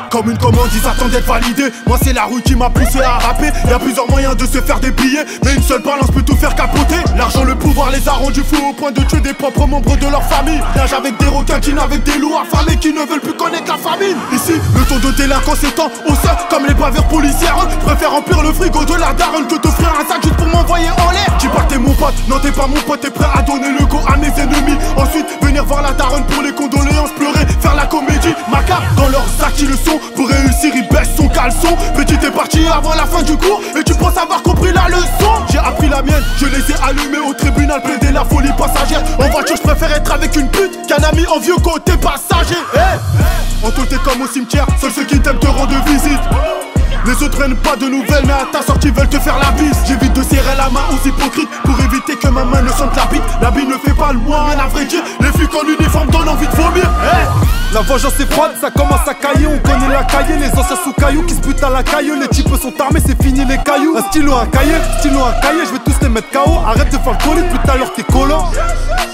Comme une commande, ils attendent d'être validés. Moi c'est la rue qui m'a poussé à rapper. Y'a plusieurs moyens de se faire des billets, mais une seule balance peut tout faire capoter. L'argent, le pouvoir les a rendus fous au point de tuer des propres membres de leur famille. Nage avec des requins qui n'avec des loups affamés qui ne veulent plus connaître la famine. Ici, le taux de délinquance étant haussé comme les bavures policières. Je préfère remplir le frigo de la daronne que t'offrir un sac juste pour m'envoyer en l'air. Dis pas que t'es mon pote, non t'es pas mon pote, t'es prêt à donner le go à mes ennemis. Ensuite, venir voir la daronne pour les condoléances, pleurer, faire la comédie macabre. Dans leurs actes ils le sont. Pour réussir il baisse son caleçon. Petit est parti avant la fin du cours et tu penses avoir compris la leçon. J'ai appris la mienne, je les ai allumés au tribunal, plaider la folie passagère. En voiture je préfère être avec une pute qu'un ami envieux côté passager. En tout t'es comme au cimetière, seuls ceux qui t'aiment te rendent visite. Les autres prennent pas de nouvelles, mais à ta sortie veulent te faire la bise. J'évite de serrer la main aux hypocrites pour éviter que ma main ne sente la bite. La bite ne fait pas le moine à vrai dire. Les flics en uniforme donnent envie de vomir. La vengeance est froide, ça commence à cailler. On connaît la cahier, les anciens sous cailloux qui se butent à la caille. Les types sont armés, c'est fini les cailloux. Un stylo, un cahier, je vais tous les mettre KO. Arrête de faire le colis, tout à l'heure t'es collant.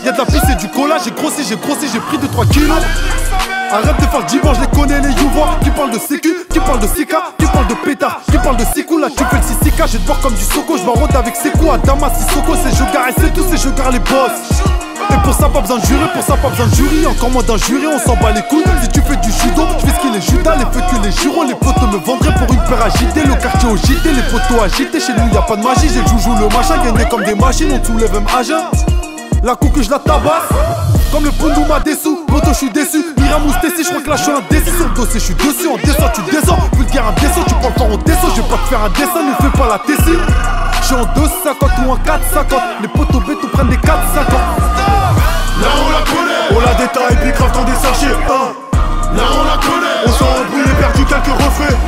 Y'a de la pisse et du cola, j'ai grossi, j'ai pris 2-3 kilos. Arrête de faire le dimanche, je les connais les youvois. Qui parle de sécu, qui parle de sika, qui parle de pétard, qui parle de sicou. Là tu fais le sisika, j'ai de bord comme du soko. Je m'enroute avec Sekou, à Damas, Sissoko. C'est je gare et c'est tout, c'est je gare les boss. Et pour ça pas besoin de jurer, pour ça pas besoin de jury. Encore moins d'un jury, on s'en bat les couilles. Si tu fais du judo, je fais ce qu'il est Judas. Les feux que les jurons, les potos me vendraient pour une paire agitée. Le quartier au JT, les potos agités. Chez nous y a pas de magie, j'ai le joujou, le machin. Gagné comme des machines, on soulève même agent. La coupe que je la tabasse, comme le Pundou m'a déçu. Moto je suis déçu, Miramous Tessie, je crois que là je suis indécis. Sur le dossier je suis dessus, en descend tu descends. Vulgaire indécent, tu parles fort au dessin. Je vais pas te faire un dessin, ne fais pas la tessie. Je suis en 2,50 ou en 4,50. Les potos bétos prennent des 4,50. Là on la connaît, on la détaille, puis grave dans des sachets. Là on la connaît, on s'en embrouillé, perdu quelques refrains.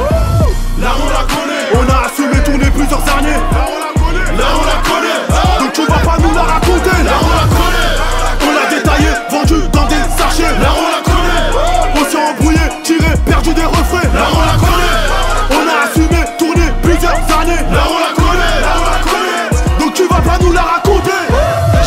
Là on la connaît, on a assumé tourner plusieurs années. Là on la connaît, là on la connaît. Donc tu vas pas nous la raconter. Là on la connaît, on l'a détaillé, vendu dans des sachets. Là on la connaît, on s'est embrouillé, tiré, perdu des refrains. Là on la connaît, on a assumé tourner plusieurs années. Là on la connaît, là on la connaît. Donc tu vas pas nous la raconter.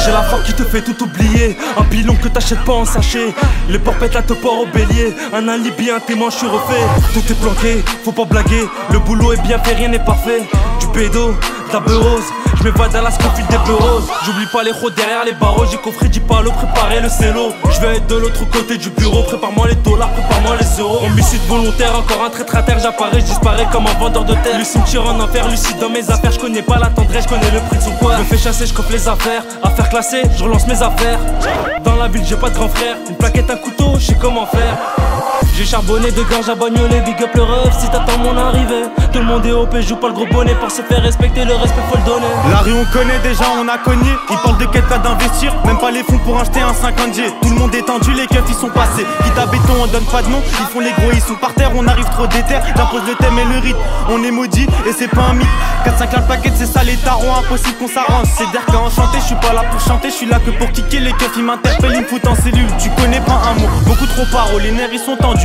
J'ai la frappe qui te fait tout oublier. Un pilon que t'achètes pas en sachet. Les porpettes la te portent au bélier. Un alibi, un témoin, je suis refait. Tout est planqué, faut pas blaguer. Le boulot est bien fait, rien n'est parfait. Du pédo, de la beurose. Je m'évade à la scofile des beuros. J'oublie pas les rôdes derrière les barreaux. J'ai coffré 10 palos, préparé le cello. Je vais être de l'autre côté du bureau. Prépare-moi les dollars, prépare-moi les euros. Homicide volontaire, encore un traître à terre. J'apparais, je disparais comme un vendeur de terre. Le cimetière en enfer, lucide dans mes affaires. Je connais pas la tendresse, je connais le prix de son poids. Je me fais chasser, je coffre les affaires. Affaires classées, je relance mes affaires. Dans la ville, j'ai pas de grand frère. Une plaquette, un couteau, je sais comment faire. J'ai charbonné de gorge à bagnoler, big up le ref si t'attends mon arrivée. Tout le monde est OP, joue pas le gros bonnet. Pour se faire respecter, le respect faut le donner. La rue on connaît déjà, on a cogné. Ils parlent de quête d'investir, même pas les fonds pour acheter un 50G. Tout le monde est tendu, les keufs ils sont passés. Quitte à béton, on donne pas de nom. Ils font les gros, ils sont par terre, on arrive trop déter. J'impose le thème et le rythme, on est maudit et c'est pas un mythe. 4-5 la paquette, c'est ça les tarons, impossible qu'on s'arrange. C'est d'air qu'à enchanter, je suis pas là pour chanter, je suis là que pour kicker. Les keufs ils m'interpellent, ils me foutent en cellule. Tu connais pas un mot, beaucoup trop paro, les nerfs ils sont tendus.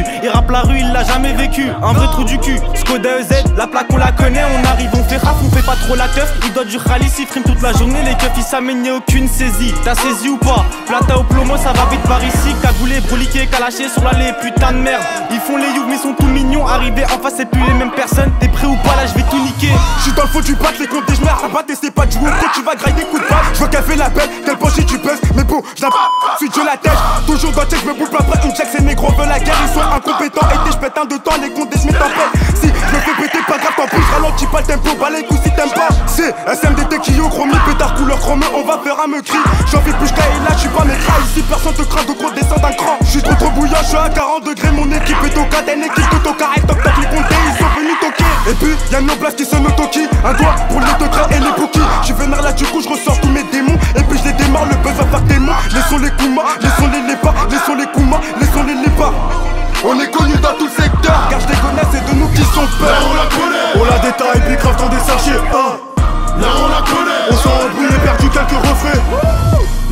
La rue il l'a jamais vécu, un vrai trou du cul. Skoda EZ, la plaque on la connaît. On arrive, on fait raf, on fait pas trop la teuf. Il doit du rallye, il frime toute la journée. Les keufs ils s'amènent, y'a aucune saisie. T'as saisi ou pas? Plata au plomo, ça va vite par ici. Cagoulé, broliqué, calaché sur l'allée, putain de merde. Ils font les youths mais sont tout mignons. Arrivé en face c'est plus les mêmes personnes. T'es prêt ou pas là, je vais tout niquer. J'suis dans le faux du bac, les comptes des j'm'ai rabat. T'essaies pas de jouer, tu vas grailler des coups de balle. J'vois qu'elle fait la belle, qu'elle penche et tu pèses. Mais bon, j'n'ai pas, suis Dieu la tête. Toujours dans check, j'me boule pas après une check. Ces négros veulent la guerre, ils sont incompétents. Et j'pète un de temps, les comptes des j'mets en paix. Si j'me fais péter, pas grave, tant pis, j'ralentis pas le tempo. Balai coup si t'aimes pas. C'est SMDT qui au chromie, pétard couleur chromé, on va faire un me cri. J'en fais plus qu'à là, j'suis pas mécra. Ici personne te craint, donc on descend d'un cran. J'suis trop bouillant, j'suis à 40 degrés, mon équipe est au cas d'une équipe de toca. Et toc toc les comptés, ils sont venus toquer. Et puis y'a nos places qui se me toquent. Un doigt pour les tocras et les bookies. J'suis vénère là, du coup j'ressors tous mes démons. Et puis j'les démarre, le buzz va faire témoin. Laissons les Kuma, laissons les lépas, laissons les Kuma, laissons les lépas. On est connus dans tout le secteur, car je les connais, c'est de nous qui sont peurs. Là on la connaît, on la détaille, puis grave dans des sachets. Là on la connaît, on s'en embrouillé, perdu quelques refrains.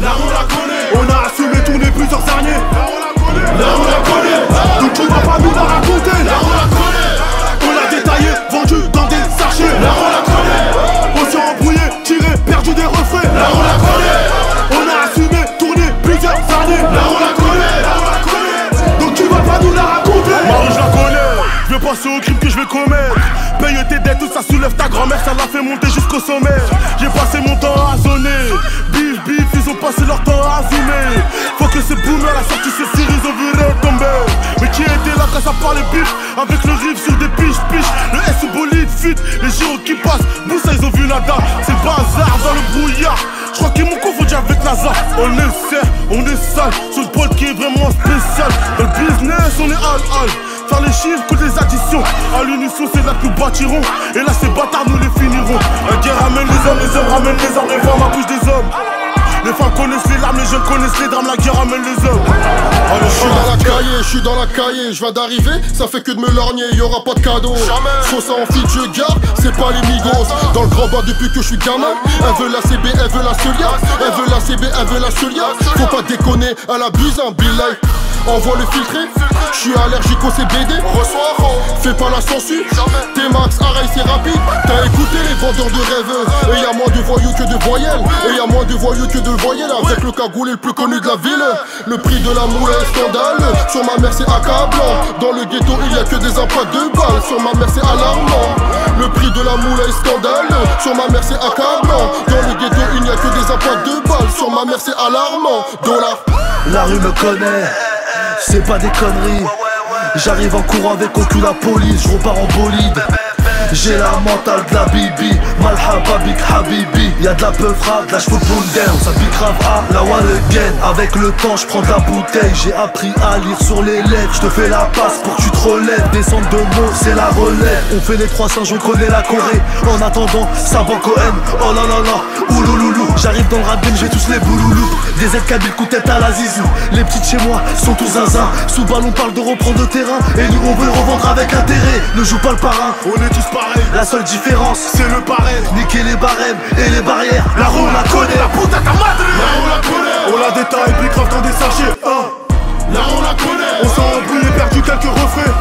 Là on la connaît, on a assumé tourner plusieurs années. Là on la connaît, là on la connaît. Donc tu vas pas nous la raconter. Là on la connaît, on l'a détaillé, vendu dans des sachets. Là on la connaît, on s'est embrouillé, tiré, perdu. au crime que je vais commettre. Paye tes dettes, tout ça soulève ta grand-mère, ça l'a fait monter jusqu'au sommet. J'ai passé mon temps à zoner. Bif, bif, ils ont passé leur temps à zoomer. Faut que ces boomers, la sortie c'est Siri, ils ont vu retomber. Mais qui était là quand ça parlait bif? Avec le riff sur des piches, le S ou bolide fit, les gyros qui passent, Boussa ils ont vu nada. C'est le bazar dans le brouillard. Je crois qu'ils m'ont confondu avec NASA. On est serre, on est sale, sur le pôle qui est vraiment spécial. Dans le business on est hal-hal. Faire les chiffres contre les additions. À l'unisson c'est là que nous bâtirons. Et là ces bâtards nous les finirons. La guerre ramène les hommes ramènent les armes. Les femmes accouchent des hommes. Les femmes connaissent les larmes, les jeunes connaissent les drames. La guerre ramène les hommes. Je suis dans la cahier, je viens d'arriver, ça fait que de me lorgner, y'aura pas de cadeau. Soit ça en fit, je garde, c'est pas les migos. Dans le grand bas depuis que je suis gamin. Elle veut la CB, elle veut la Celia. Elle veut la CB, elle veut la Celia. Faut pas déconner, elle abuse un billet. Envoie le filtré, je suis allergique au CBD. Fais pas la censure, T-Max, arrête c'est rapide. T'as écouté les vendeurs de rêves. Et y'a moins de voyous que de voyelles. Et y'a moins de voyous que de voyelles. Avec le cagoulé le plus connu de la ville. Le prix de la moule est scandale. Sur ma mère c'est accablant. Dans le ghetto il y a que des impacts de balles. Sur ma mère c'est alarmant. Le prix de la moule est scandale. Sur ma mère c'est accablant. Dans le ghetto il n'y a que des impacts de balles. Sur ma mère c'est alarmant. Dollar. La rue me connaît, c'est pas des conneries. J'arrive en courant avec aucune la police, je repars en bolide. J'ai la mentale de la bibi, malhaba big habibi. Y'a de la peufra, de la cheveux down. Ça pique grave à la one again. Avec le temps je prends de la bouteille. J'ai appris à lire sur les lèvres. Je te fais la passe pour que tu te relèves. Descendre de mots c'est la relève. On fait les 300, on connaît la Corée. En attendant, ça va Cohen. Oh là là là, oulouloulou. J'arrive dans le rap game, j'ai tous les bouloulous. Des aides kabyles, coup de tête à la zizou. Les petites chez moi sont tous zinzin. Sous ballon parle de reprendre le terrain. Et nous on veut revendre avec intérêt. Ne joue pas le parrain, on est tous pareils. La seule différence, c'est le parrain. Niquer les barèmes et les barrières. La roue on la connaît, la puta ta madre. La roue on la connaît. On la détaille, puis grave dans des sachets. La roue on la connaît. On s'est embrouillé, perdu quelques refrains.